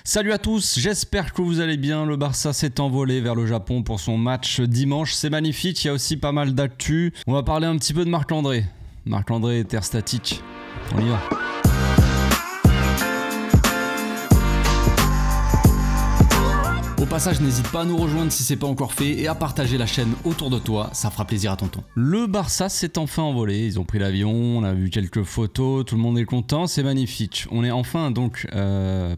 Salut à tous, j'espère que vous allez bien. Le Barça s'est envolé vers le Japon pour son match dimanche. C'est magnifique, il y a aussi pas mal d'actu. On va parler un petit peu de Marc-André. Marc-André, terre statique. On y va. Au passage, n'hésite pas à nous rejoindre si c'est pas encore fait et à partager la chaîne autour de toi, ça fera plaisir à tonton. Le Barça s'est enfin envolé, ils ont pris l'avion, on a vu quelques photos, tout le monde est content, c'est magnifique. On est enfin donc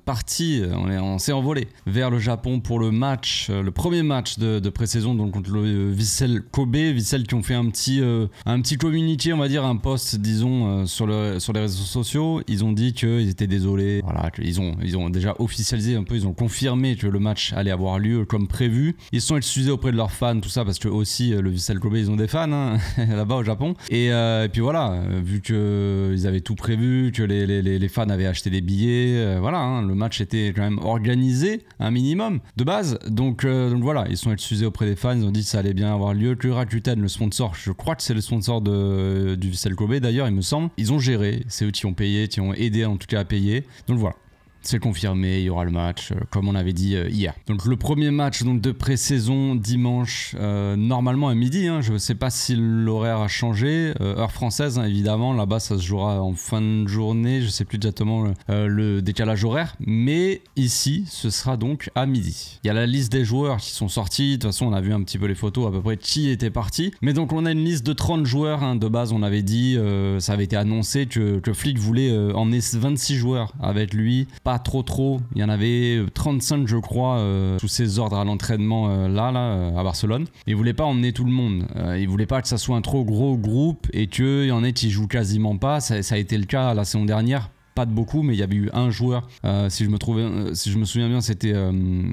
parti, on s'est envolé vers le Japon pour le match, le premier match de pré-saison donc contre le Vissel Kobe, Vissel qui ont fait un petit communiqué, on va dire un post disons sur les réseaux sociaux. Ils ont dit qu'ils étaient désolés, voilà, ils ont déjà officialisé un peu, ils ont confirmé que le match allait avoir lieu comme prévu. Ils se sont excusés auprès de leurs fans, tout ça, parce que aussi le Vissel Kobe, ils ont des fans hein, là-bas au Japon. Et puis voilà, vu qu'ils avaient tout prévu, que les fans avaient acheté des billets, voilà, hein, le match était quand même organisé, un minimum, de base. Donc voilà, ils se sont excusés auprès des fans, ils ont dit que ça allait bien avoir lieu, que Rakuten, le sponsor, je crois que c'est le sponsor du Vissel Kobe d'ailleurs, il me semble, ils ont géré, c'est eux qui ont payé, qui ont aidé en tout cas à payer. Donc voilà. C'est confirmé, il y aura le match, comme on avait dit hier. Donc le premier match donc, de pré-saison dimanche, normalement à midi. Hein, je ne sais pas si l'horaire a changé. Heure française, hein, évidemment. Là-bas, ça se jouera en fin de journée. Je ne sais plus exactement le décalage horaire. Mais ici, ce sera donc à midi. Il y a la liste des joueurs qui sont sortis. De toute façon, on a vu un petit peu les photos à peu près qui était parti. Mais donc, on a une liste de 30 joueurs. Hein, de base, on avait dit, ça avait été annoncé que Flick voulait emmener 26 joueurs avec lui. Pas trop, il y en avait 35 je crois sous ses ordres à l'entraînement là à Barcelone. Il voulait pas emmener tout le monde, il voulait pas que ça soit un trop gros groupe et qu'il y en ait qui jouent quasiment pas, ça a été le cas la saison dernière. Pas de beaucoup, mais il y avait eu un joueur, si je me souviens bien, c'était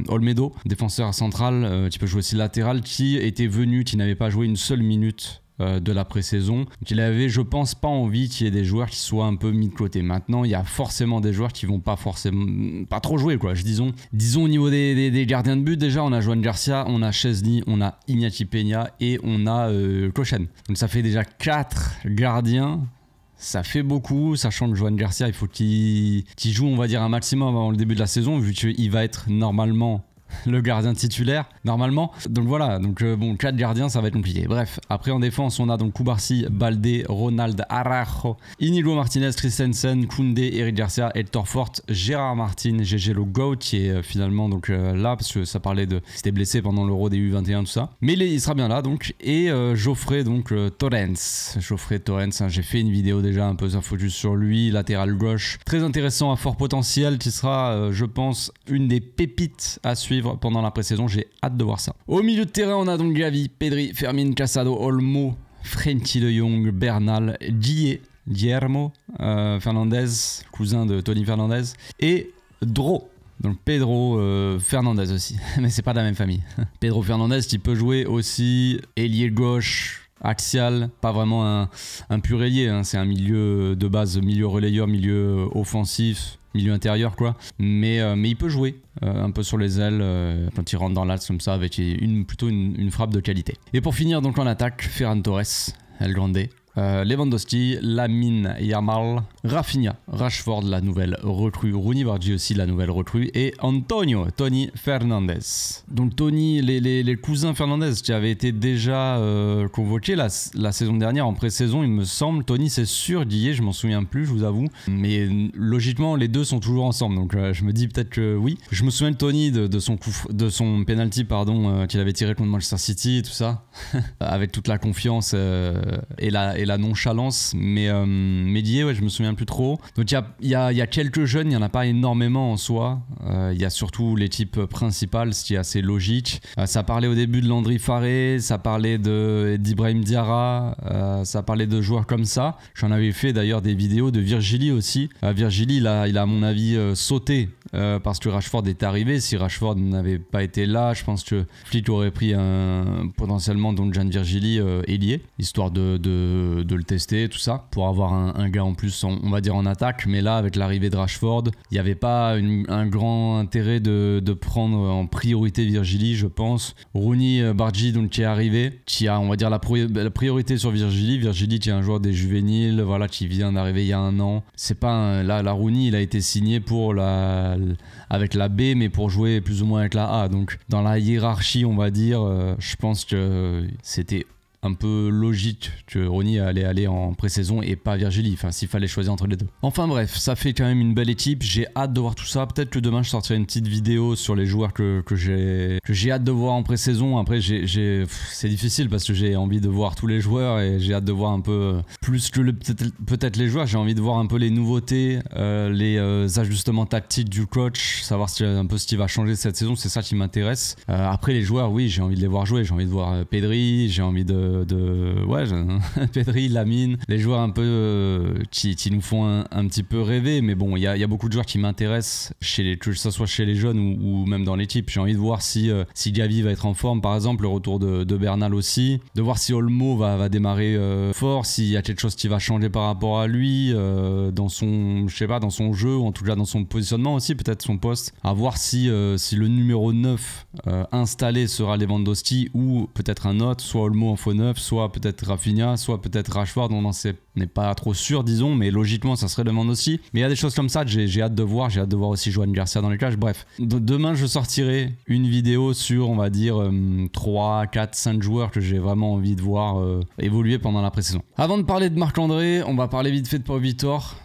Olmedo, défenseur central, qui peut jouer aussi latéral, qui était venu, qui n'avait pas joué une seule minute de la pré-saison, qu'il avait je pense pas envie qu'il y ait des joueurs qui soient un peu mis de côté. Maintenant il y a forcément des joueurs qui vont pas trop jouer quoi. Disons au niveau des gardiens de but, déjà on a Joan Garcia, on a Chesney, on a Iñaki Peña et on a Kochen. Donc ça fait déjà 4 gardiens. Ça fait beaucoup, sachant que Joan Garcia il faut qu'il joue on va dire un maximum avant le début de la saison, vu qu'il va être normalement le gardien titulaire normalement. Donc voilà, donc bon, 4 gardiens ça va être compliqué. Bref, après en défense on a donc Cubarsí, Balde, Ronald Araujo, Inigo Martinez, Christensen, Koundé, Eric Garcia, Hector Fort, Gérard Martin, GG Le Goat qui est finalement donc là parce que ça parlait de c'était blessé pendant l'Euro des U21 tout ça. Mais il sera bien là donc et Geoffrey donc Torrens. Geoffrey Torrens, hein, j'ai fait une vidéo déjà un peu ça focus sur lui, latéral gauche, très intéressant à fort potentiel qui sera je pense une des pépites à suivre pendant la pré-saison, j'ai hâte de voir ça. Au milieu de terrain, on a donc Gavi, Pedri, Fermin, Casado, Olmo, Frenkie de Jong, Bernal, Guillermo Fernandez, cousin de Tony Fernandez, et Dro. Donc Pedro Fernandez aussi, mais c'est pas de la même famille. Pedro Fernandez qui peut jouer aussi ailier gauche, axial, pas vraiment un pur ailier, hein. C'est un milieu de base, milieu relayeur, milieu offensif, milieu intérieur quoi, mais il peut jouer un peu sur les ailes quand il rentre dans l'axe comme ça avec plutôt une frappe de qualité. Et pour finir donc en attaque, Ferran Torres, El Grande, Lewandowski, Lamine Yamal, Rafinha, Rashford la nouvelle recrue, Rooney Bardi aussi la nouvelle recrue et Tony Fernandez. Donc Tony, les cousins Fernandez qui avaient été déjà convoqués la saison dernière en pré-saison il me semble. Tony c'est sûr, Guillet je m'en souviens plus je vous avoue, mais logiquement les deux sont toujours ensemble donc je me dis peut-être que oui. Je me souviens de Tony de son penalty pardon qu'il avait tiré contre Manchester City tout ça avec toute la confiance et la nonchalance, mais Guillet ouais je me souviens plus trop. Donc il y a quelques jeunes, il n'y en a pas énormément en soi, il y a surtout l'équipe principale ce qui est assez logique. Ça parlait au début de Landry Farré, ça parlait d'Ibrahim Diarra, ça parlait de joueurs comme ça. J'en avais fait d'ailleurs des vidéos de Virgili aussi. Virgili il a à mon avis sauté parce que Rashford est arrivé. Si Rashford n'avait pas été là, je pense que Flick aurait pris potentiellement donc Gian Virgili ailier, histoire de le tester tout ça, pour avoir un gars en plus on va dire en attaque. Mais là avec l'arrivée de Rashford, il n'y avait pas un grand intérêt de prendre en priorité Virgili je pense. Rooney Bardi donc qui est arrivé, qui a on va dire la priorité sur Virgili qui est un joueur des juvéniles, voilà, qui vient d'arriver il y a un an. C'est pas la Rooney il a été signé pour la avec la B, mais pour jouer plus ou moins avec la A. Donc dans la hiérarchie, on va dire, je pense que c'était un peu logique que Ronny allait aller en pré-saison et pas Virgili, enfin s'il fallait choisir entre les deux. Enfin bref, ça fait quand même une belle équipe, j'ai hâte de voir tout ça. Peut-être que demain je sortirai une petite vidéo sur les joueurs que j'ai hâte de voir en pré-saison. Après c'est difficile parce que j'ai envie de voir tous les joueurs et j'ai hâte de voir un peu plus que peut-être les joueurs. J'ai envie de voir un peu les nouveautés, les ajustements tactiques du coach, savoir un peu ce qui va changer cette saison, c'est ça qui m'intéresse. Après les joueurs, oui, j'ai envie de les voir jouer, j'ai envie de voir Pedri, j'ai envie de Pedri, Lamine, les joueurs un peu qui nous font un petit peu rêver, mais bon, il y a beaucoup de joueurs qui m'intéressent, que ce soit chez les jeunes ou même dans l'équipe. J'ai envie de voir si Gavi va être en forme, par exemple, le retour de Bernal aussi, de voir si Olmo va démarrer fort, s'il y a quelque chose qui va changer par rapport à lui dans son, je sais pas, dans son jeu, ou en tout cas dans son positionnement aussi, peut-être son poste, à voir si le numéro 9 installé sera Lewandowski ou peut-être un autre, soit Olmo en faux 9, soit peut-être Rafinha, soit peut-être Rashford, on n'est pas trop sûr, disons, mais logiquement ça serait Lewandowski. Mais il y a des choses comme ça que j'ai hâte de voir, aussi Joan Garcia dans les cages. Bref, demain je sortirai une vidéo sur, on va dire, 3, 4, 5 joueurs que j'ai vraiment envie de voir évoluer pendant la pré-saison. Avant de parler de Marc-André, on va parler vite fait de Pau Vitor,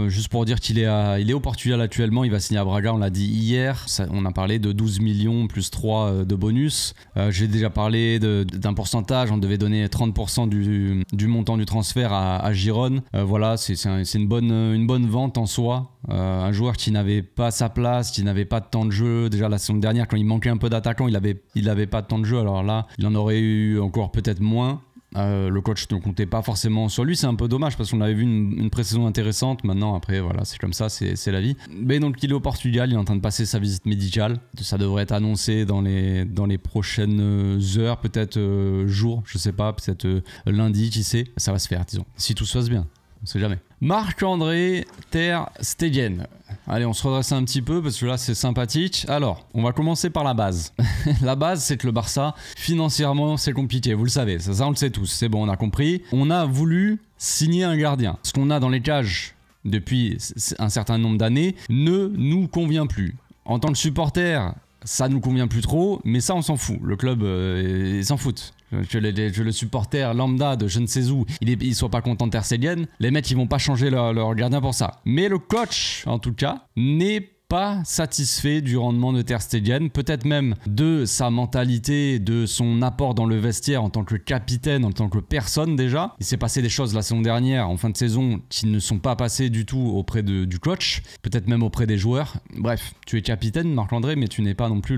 juste pour dire qu'il est au Portugal actuellement, il va signer à Braga, on l'a dit hier. On a parlé de 12 millions plus 3 de bonus. J'ai déjà parlé d'un pourcentage, on devait donner 30% du montant du transfert à Girone. Voilà, c'est une bonne vente en soi. Un joueur qui n'avait pas sa place, qui n'avait pas de temps de jeu. Déjà la saison dernière, quand il manquait un peu d'attaquant, il avait pas de temps de jeu. Alors là, il en aurait eu encore peut-être moins. Le coach ne comptait pas forcément sur lui, c'est un peu dommage parce qu'on avait vu une pré-saison intéressante. Maintenant, après, voilà, c'est comme ça, c'est la vie. Mais donc, il est au Portugal, il est en train de passer sa visite médicale. Ça devrait être annoncé dans les prochaines heures, peut-être jours, je sais pas, peut-être lundi, qui sait. Ça va se faire, disons, si tout se passe bien. On sait jamais. Marc-André ter Stegen. Allez, on se redresse un petit peu parce que là c'est sympathique. Alors, on va commencer par la base. La base, c'est que le Barça, financièrement, c'est compliqué. Vous le savez, ça on le sait tous. C'est bon, on a compris. On a voulu signer un gardien. Ce qu'on a dans les cages depuis un certain nombre d'années ne nous convient plus. En tant que supporter, ça nous convient plus trop, mais ça on s'en fout. Le club, il s'en fout. Que le supporter lambda de je ne sais où, il soit pas content de Ter Stegen, les mecs ils vont pas changer leur gardien pour ça. Mais le coach, en tout cas, n'est pas satisfait du rendement de Ter Stegen, peut-être même de sa mentalité, de son apport dans le vestiaire en tant que capitaine, en tant que personne déjà. Il s'est passé des choses la saison dernière, en fin de saison, qui ne sont pas passées du tout auprès du coach, peut-être même auprès des joueurs. Bref, tu es capitaine, Marc-André, mais tu n'es pas non plus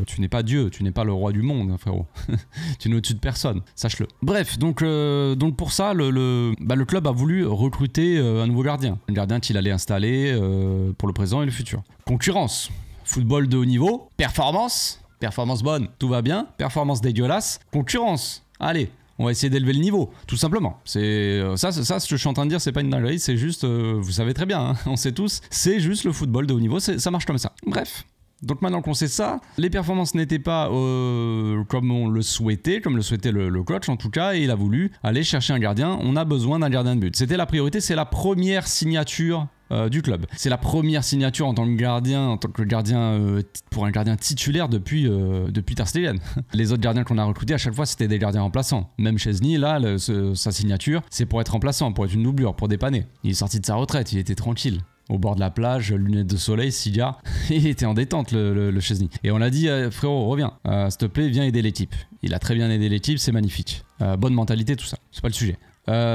tu n'es pas Dieu, tu n'es pas le roi du monde, frérot. Tu n'es au-dessus de personne, sache-le. Bref, donc pour ça, le club a voulu recruter un nouveau gardien. Un gardien qu'il allait installer pour le présent et le futur. Concurrence, football de haut niveau, performance bonne, tout va bien, performance dégueulasse, concurrence, allez, on va essayer d'élever le niveau, tout simplement. C'est ça, ce que je suis en train de dire, c'est pas une dinguerie, c'est juste, vous savez très bien, hein, on sait tous, c'est juste le football de haut niveau, ça marche comme ça. Bref. Donc maintenant qu'on sait ça, les performances n'étaient pas comme on le souhaitait, comme le souhaitait le coach en tout cas, et il a voulu aller chercher un gardien. On a besoin d'un gardien de but. C'était la priorité, c'est la première signature du club. C'est la première signature en tant que gardien pour un gardien titulaire depuis Ter Stegen. Les autres gardiens qu'on a recrutés à chaque fois c'était des gardiens remplaçants. Même Chesney là, sa signature c'est pour être remplaçant, pour être une doublure, pour dépanner. Il est sorti de sa retraite, il était tranquille. Au bord de la plage, lunettes de soleil, cigare. Il était en détente, le Chesney. Et on l'a dit, frérot, reviens. S'il te plaît, viens aider l'équipe. Il a très bien aidé l'équipe, c'est magnifique. Bonne mentalité, tout ça. C'est pas le sujet.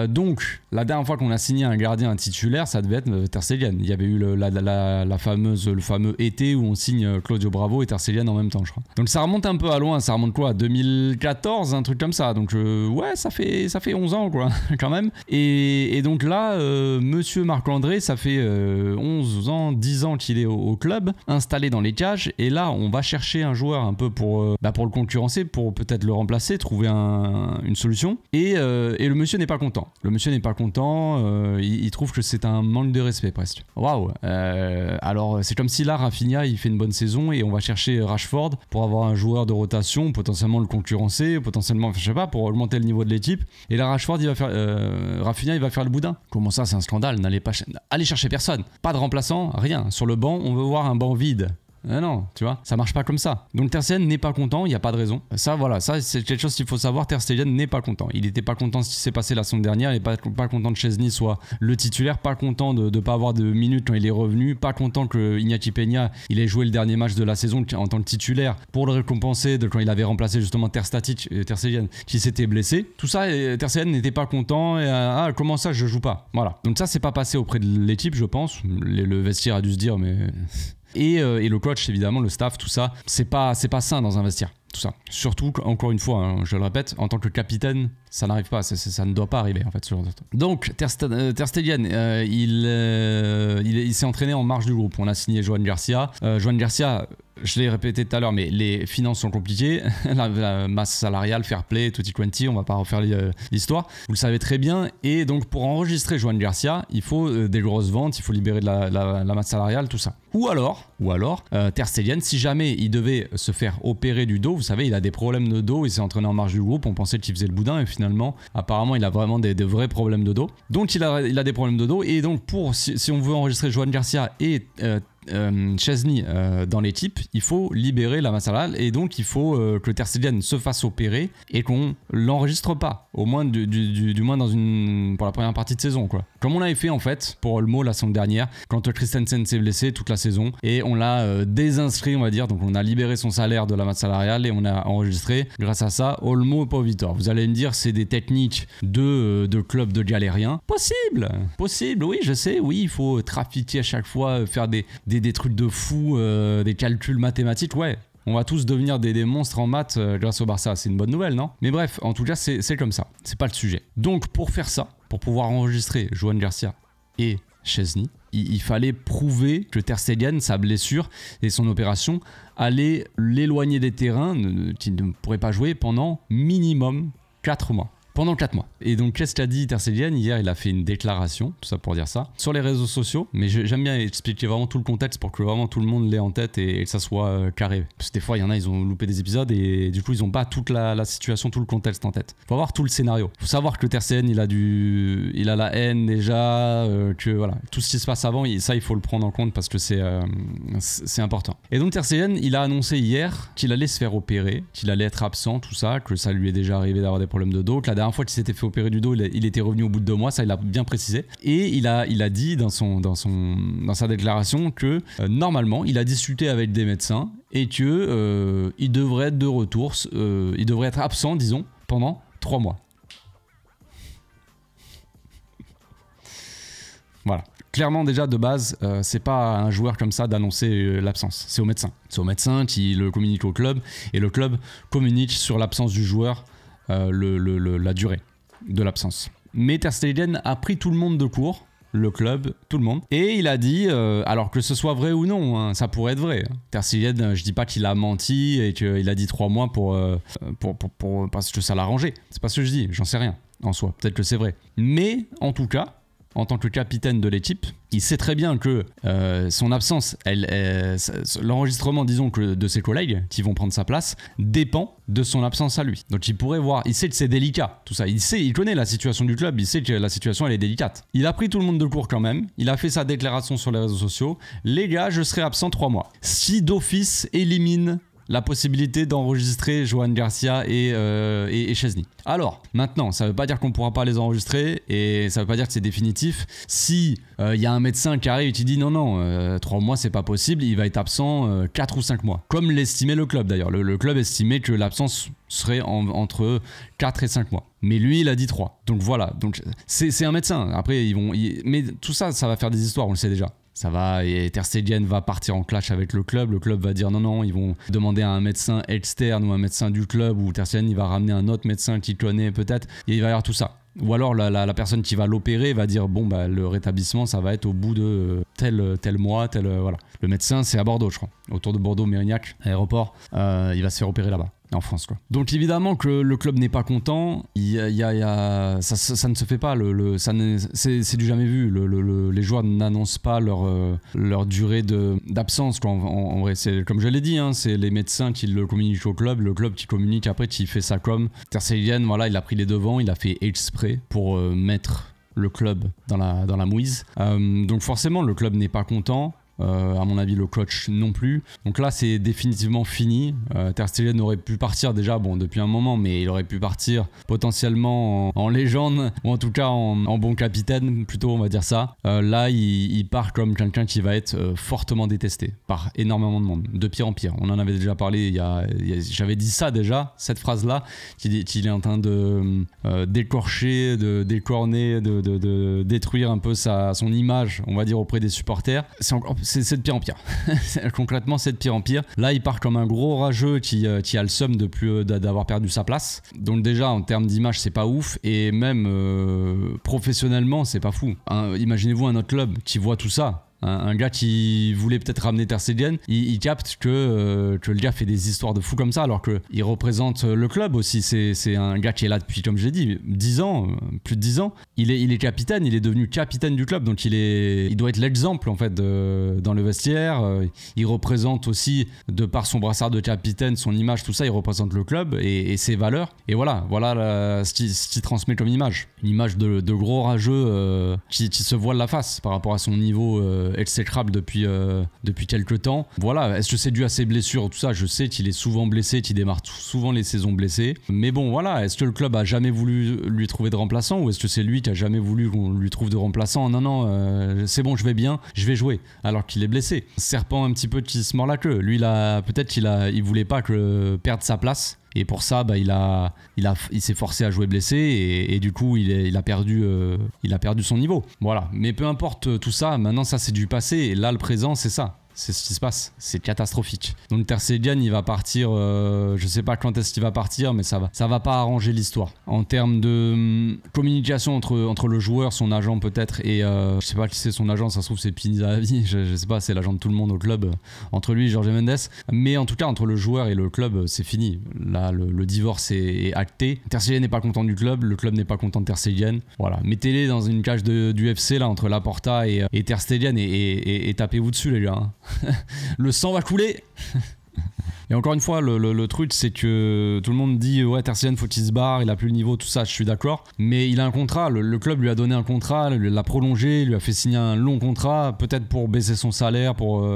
Donc, la dernière fois qu'on a signé un gardien titulaire, ça devait être Ter Stegen. Il y avait eu le fameux été où on signe Claudio Bravo et Ter Stegen en même temps, je crois. Donc ça remonte un peu à loin, ça remonte quoi, à 2014, un truc comme ça. Donc ouais, ça fait 11 ans quoi, quand même. Et donc là, monsieur Marc-André, ça fait 11 ans, 10 ans qu'il est au club, installé dans les cages. Et là, on va chercher un joueur un peu pour le concurrencer, pour peut-être le remplacer, trouver une solution. Et le monsieur n'est pas content. Le monsieur n'est pas content, il trouve que c'est un manque de respect presque. Waouh. Alors c'est comme si là Rafinha il fait une bonne saison et on va chercher Rashford pour avoir un joueur de rotation, potentiellement le concurrencer, potentiellement, je sais pas, pour augmenter le niveau de l'équipe. Et là Rashford il va faire, Rafinha il va faire le boudin. Comment ça, c'est un scandale? Allez chercher personne. Pas de remplaçant, rien. Sur le banc, on veut voir un banc vide. Non, tu vois, ça marche pas comme ça. Donc Ter Stegen n'est pas content, il n'y a pas de raison. Ça, voilà, ça c'est quelque chose qu'il faut savoir. Ter Stegen n'est pas content. Il n'était pas content de ce qui s'est passé la semaine dernière, il n'est pas content que Szczesny soit le titulaire, pas content de ne pas avoir de minutes quand il est revenu, pas content que Iñaki Peña il ait joué le dernier match de la saison en tant que titulaire pour le récompenser de quand il avait remplacé justement Ter Stegen qui s'était blessé. Tout ça, Ter Stegen n'était pas content et comment ça je joue pas. Voilà. Donc ça c'est pas passé auprès de l'équipe, je pense. Le vestiaire a dû se dire mais... Et le coach, évidemment, le staff, tout ça, c'est pas sain dans un vestiaire, tout ça. Surtout, encore une fois, hein, je le répète, en tant que capitaine, ça n'arrive pas, ça ne doit pas arriver en fait. Donc, Ter Stegen, il s'est entraîné en marge du groupe. On a signé Joan Garcia. Joan Garcia, je l'ai répété tout à l'heure, mais les finances sont compliquées. la masse salariale, fair play, tutti quanti, on va pas refaire l'histoire. Vous le savez très bien. Et donc, pour enregistrer Joan Garcia, il faut des grosses ventes, il faut libérer de la masse salariale, tout ça. Ou alors Ter Stegen, si jamais il devait se faire opérer du dos, vous savez, il a des problèmes de dos, il s'est entraîné en marge du groupe, on pensait qu'il faisait le boudin et finalement, apparemment, il a vraiment des vrais problèmes de dos. Donc, il a des problèmes de dos et donc, si on veut enregistrer Joan Garcia et Szczesny dans l'équipe, il faut libérer la masse salariale et donc il faut que Ter Stegen se fasse opérer et qu'on l'enregistre pas, au moins du moins pour la première partie de saison quoi. Comme on l'avait fait en fait pour Olmo la saison dernière quand Christensen s'est blessé toute la saison et on l'a désinscrit on va dire, donc on a libéré son salaire de la masse salariale et on a enregistré grâce à ça Olmo et Pau Vitor. Vous allez me dire c'est des techniques de club de galériens, possible, oui je sais, oui il faut trafiquer à chaque fois, faire des trucs de fou, des calculs mathématiques, ouais. On va tous devenir des monstres en maths grâce au Barça. C'est une bonne nouvelle, non? Mais bref, en tout cas, c'est comme ça. C'est pas le sujet. Donc, pour faire ça, pour pouvoir enregistrer Joan Garcia et Szczesny, il fallait prouver que Ter Stegen, sa blessure et son opération allaient l'éloigner des terrains, qu'il ne pourrait pas jouer pendant minimum 4 mois. Pendant 4 mois. Et donc, qu'est-ce qu'a dit Ter Stegen? Hier, il a fait une déclaration, tout ça pour dire ça, sur les réseaux sociaux. Mais j'aime bien expliquer vraiment tout le contexte pour que vraiment tout le monde l'ait en tête et que ça soit carré. Parce que des fois, il y en a, ils ont loupé des épisodes et du coup, ils n'ont pas toute la situation, tout le contexte en tête. Faut avoir tout le scénario. Faut savoir que Ter Stegen, il a la haine déjà, que voilà, tout ce qui se passe avant, ça, il faut le prendre en compte parce que c'est important. Et donc, Ter Stegen, il a annoncé hier qu'il allait se faire opérer, qu'il allait être absent, tout ça, que ça lui est déjà arrivé d'avoir des problèmes de dos, que la dernière fois qu'il s'était fait opérer du dos, il était revenu au bout de 2 mois, ça il a bien précisé. Et il a dit dans sa déclaration que normalement il a discuté avec des médecins et que il devrait être de retour, il devrait être absent, disons, pendant 3 mois. Voilà. Clairement déjà de base, c'est pas à un joueur comme ça d'annoncer l'absence, c'est au médecin. C'est au médecin qui le communique au club et le club communique sur l'absence du joueur. La durée de l'absence. Mais Ter Stegen a pris tout le monde de court, le club, tout le monde, et il a dit, alors que ce soit vrai ou non, hein, ça pourrait être vrai. Ter Stegen, je dis pas qu'il a menti et qu'il a dit 3 mois parce que ça l'arrangeait. C'est pas ce que je dis, j'en sais rien en soi. Peut-être que c'est vrai. Mais en tout cas, en tant que capitaine de l'équipe, il sait très bien que son absence, l'enregistrement, disons, de ses collègues qui vont prendre sa place, dépend de son absence à lui. Donc il pourrait voir, il sait que c'est délicat, tout ça. Il connaît la situation du club, il sait que la situation, elle est délicate. Il a pris tout le monde de court quand même, il a fait sa déclaration sur les réseaux sociaux. Les gars, je serai absent 3 mois. Si d'office élimine la possibilité d'enregistrer Joan Garcia et Szczesny. Alors, maintenant, ça veut pas dire qu'on pourra pas les enregistrer et ça veut pas dire que c'est définitif. Si y a un médecin qui arrive et qui dit non, 3 mois c'est pas possible, il va être absent 4 ou 5 mois. Comme l'estimait le club d'ailleurs. Le club estimait que l'absence serait entre 4 et 5 mois. Mais lui, il a dit 3. Donc voilà, donc c'est un médecin. Après, mais tout ça, ça va faire des histoires, on le sait déjà. Ça va, et Ter Stegen va partir en clash avec le club va dire non, ils vont demander à un médecin externe ou un médecin du club, ou Ter Stegen il va ramener un autre médecin qu'il connaît peut-être, et il va y avoir tout ça. Ou alors la personne qui va l'opérer va dire bon bah le rétablissement ça va être au bout de tel mois, voilà. Le médecin c'est à Bordeaux je crois, autour de Bordeaux, Mérignac, aéroport, il va se faire opérer là-bas. en France, quoi. Donc évidemment que le club n'est pas content, ça ne se fait pas, c'est du jamais vu, les joueurs n'annoncent pas leur durée d'absence, quoi. En vrai, c'est comme je l'ai dit, hein, c'est les médecins qui le communiquent au club, le club qui communique après, qui fait sa com. Ter Stegen, voilà, il a pris les devants, il a fait exprès pour mettre le club dans la mouise. Donc forcément, le club n'est pas content. À mon avis, le coach non plus. Donc là, c'est définitivement fini. Ter Stegen aurait pu partir déjà, bon, depuis un moment, mais il aurait pu partir potentiellement en légende, ou en tout cas en bon capitaine, plutôt, on va dire ça. Là, il part comme quelqu'un qui va être fortement détesté par énormément de monde, de pire en pire. On en avait déjà parlé, j'avais dit ça déjà, cette phrase-là, qu'il est en train de d'écorcher, de décorner, de détruire un peu son image, on va dire, auprès des supporters. C'est de pire en pire. Concrètement, c'est de pire en pire. Là, il part comme un gros rageux qui a le seum d'avoir perdu sa place. Donc déjà, en termes d'image, c'est pas ouf. Et même professionnellement, c'est pas fou. Imaginez-vous un autre club qui voit tout ça. Un gars qui voulait peut-être ramener Ter Stegen, il capte que le gars fait des histoires de fou comme ça, alors qu'il représente le club aussi. C'est un gars qui est là depuis, comme je l'ai dit, 10 ans, plus de 10 ans. Il est capitaine, il est devenu capitaine du club, donc il doit être l'exemple en fait dans le vestiaire. Il représente aussi, de par son brassard de capitaine, son image, tout ça, il représente le club et ses valeurs. Et voilà ce qu'il transmet comme image. Une image de gros rageux qui se voile la face par rapport à son niveau exécrable depuis quelques temps. Voilà, est-ce que c'est dû à ses blessures, tout ça? Je sais qu'il est souvent blessé, qu'il démarre souvent les saisons blessées. Mais bon, voilà, est-ce que le club a jamais voulu lui trouver de remplaçant, ou est-ce que c'est lui qui a jamais voulu qu'on lui trouve de remplaçant? Non, c'est bon, je vais bien, je vais jouer, alors qu'il est blessé. Serpent un petit peu qui se mord la queue. Lui, peut-être qu'il voulait pas perdre sa place. Et pour ça, il s'est forcé à jouer blessé et du coup, il a perdu son niveau. Voilà. Mais peu importe tout ça, maintenant ça c'est du passé et là le présent c'est ça. C'est ce qui se passe, c'est catastrophique. Donc Ter Stegen, il va partir, je sais pas quand est-ce qu'il va partir, mais ça va pas arranger l'histoire. En termes de communication entre le joueur, son agent peut-être, et je sais pas qui c'est son agent, ça se trouve c'est Pini Zahavi, je sais pas, c'est l'agent de tout le monde au club, entre lui et Jorge Mendes. Mais en tout cas, entre le joueur et le club, c'est fini. Là, le divorce est acté. Ter Stegen n'est pas content du club, le club n'est pas content de Ter Stegen. Voilà, mettez-les dans une cage du UFC là, entre Laporta et Ter Stegen et tapez-vous dessus les gars. Le sang va couler. Et encore une fois, le truc, c'est que tout le monde dit ouais, Ter Stegen, faut qu'il se barre, il a plus le niveau, tout ça, je suis d'accord. Mais il a un contrat, le club lui a donné un contrat, l'a prolongé, lui a fait signer un long contrat, peut-être pour baisser son salaire, pour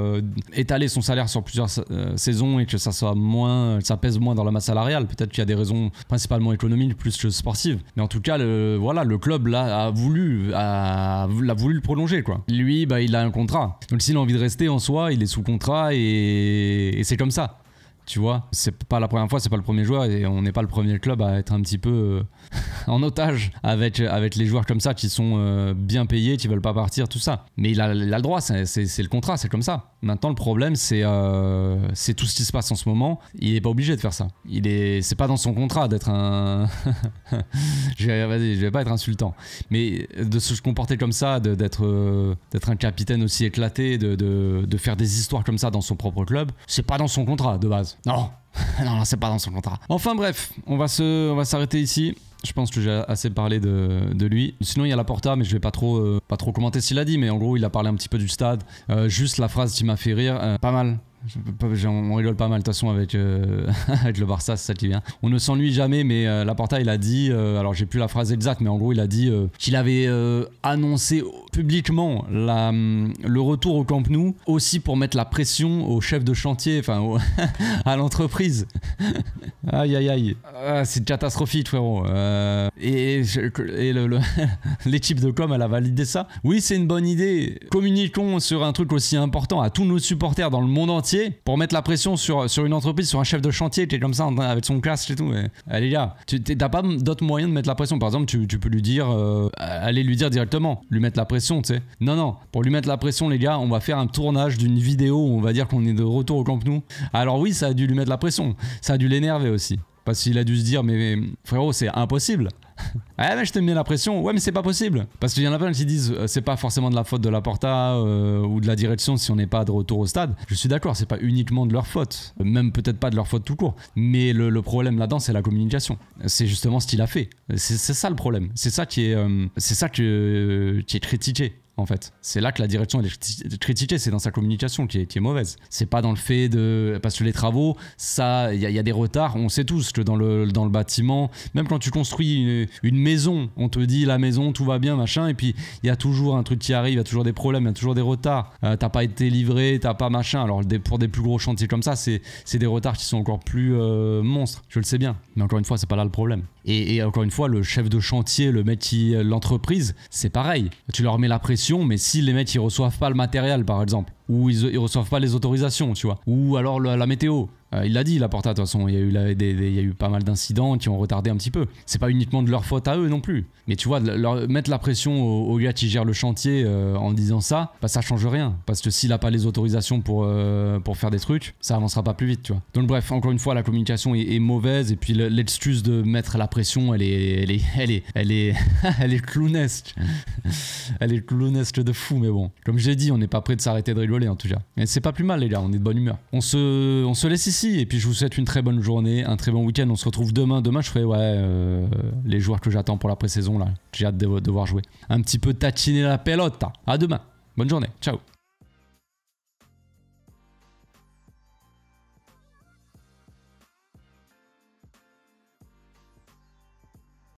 étaler son salaire sur plusieurs saisons et que ça pèse moins dans la masse salariale. Peut-être qu'il y a des raisons principalement économiques plus que sportives. Mais en tout cas, le club là a voulu le prolonger, quoi. Lui, il a un contrat. Donc s'il a envie de rester en soi, il est sous contrat et c'est comme ça. Tu vois, c'est pas la première fois, c'est pas le premier joueur et on n'est pas le premier club à être un petit peu en otage avec les joueurs comme ça qui sont bien payés, qui veulent pas partir, tout ça. Mais il a le droit, c'est le contrat, c'est comme ça. Maintenant, le problème, c'est tout ce qui se passe en ce moment. Il est pas obligé de faire ça. C'est pas dans son contrat d'être un. Je vais pas être insultant, mais de se comporter comme ça, d'être un capitaine aussi éclaté, de faire des histoires comme ça dans son propre club, c'est pas dans son contrat de base. Non, c'est pas dans son contrat. Enfin bref, on va s'arrêter ici. Je pense que j'ai assez parlé de lui. Sinon, il y a Laporta, mais je vais pas trop commenter ce qu'il a dit. Mais en gros, il a parlé un petit peu du stade. Juste la phrase qui m'a fait rire. Pas mal. On rigole pas mal de toute façon avec le Barça, c'est ça qui vient. On ne s'ennuie jamais, mais Laporta il a dit, alors j'ai plus la phrase exacte, mais en gros il a dit qu'il avait annoncé publiquement le retour au Camp Nou aussi pour mettre la pression au chef de chantier, enfin à l'entreprise. Aïe aïe aïe, c'est catastrophique frérot. Et l'équipe de com elle a validé ça. Oui, c'est une bonne idée. Communiquons sur un truc aussi important à tous nos supporters dans le monde entier pour mettre la pression sur une entreprise, sur un chef de chantier qui est comme ça avec son casque et tout. Allez les gars, t'as pas d'autres moyens de mettre la pression. Par exemple, tu peux lui dire, allez lui dire directement, lui mettre la pression, tu sais. Non, pour lui mettre la pression, les gars, on va faire un tournage d'une vidéo où on va dire qu'on est de retour au Camp Nou. Alors oui, ça a dû lui mettre la pression, ça a dû l'énerver aussi. Parce qu'il a dû se dire, mais frérot, c'est impossible. Ah mais je te mets la pression. Ouais mais c'est pas possible. Parce qu'il y en a plein qui disent c'est pas forcément de la faute de la Porta ou de la direction si on n'est pas de retour au stade. Je suis d'accord, c'est pas uniquement de leur faute. Même peut-être pas de leur faute tout court. Mais le problème là-dedans c'est la communication. C'est justement ce qu'il a fait. C'est ça le problème. C'est ça qui est critiqué. En fait, c'est là que la direction elle est critiquée, c'est dans sa communication qui est mauvaise. C'est pas dans le fait de... Parce que les travaux, ça, il y a des retards, on sait tous que dans le bâtiment, même quand tu construis une maison, on te dit la maison, tout va bien, machin, et puis il y a toujours un truc qui arrive, il y a toujours des problèmes, il y a toujours des retards. T'as pas été livré, t'as pas machin. Alors pour des plus gros chantiers comme ça, c'est des retards qui sont encore plus monstres, je le sais bien. Mais encore une fois, c'est pas là le problème. Et encore une fois, le chef de chantier, le mec l'entreprise, c'est pareil. Tu leur mets la pression, mais si les mecs ils reçoivent pas le matériel par exemple, ou ils reçoivent pas les autorisations, tu vois, ou alors la météo. Il l'a dit, la Porta, de toute façon, il y a eu pas mal d'incidents qui ont retardé un petit peu. C'est pas uniquement de leur faute à eux non plus. Mais tu vois, mettre la pression aux gars qui gèrent le chantier en disant ça, bah ça change rien. Parce que s'il a pas les autorisations pour faire des trucs, ça avancera pas plus vite, tu vois. Donc bref, encore une fois, la communication est mauvaise et puis l'excuse de mettre la pression, elle est clownesque. Elle est clownesque de fou, mais bon. Comme j'ai dit, on n'est pas prêt de s'arrêter de rigoler en tout cas. Mais c'est pas plus mal les gars, on est de bonne humeur. On se laisse ici. Et puis je vous souhaite une très bonne journée, un très bon week-end. On se retrouve demain. Demain, je ferai les joueurs que j'attends pour la pré-saison là. J'ai hâte de voir jouer. Un petit peu tatiner la pelota. À demain. Bonne journée. Ciao.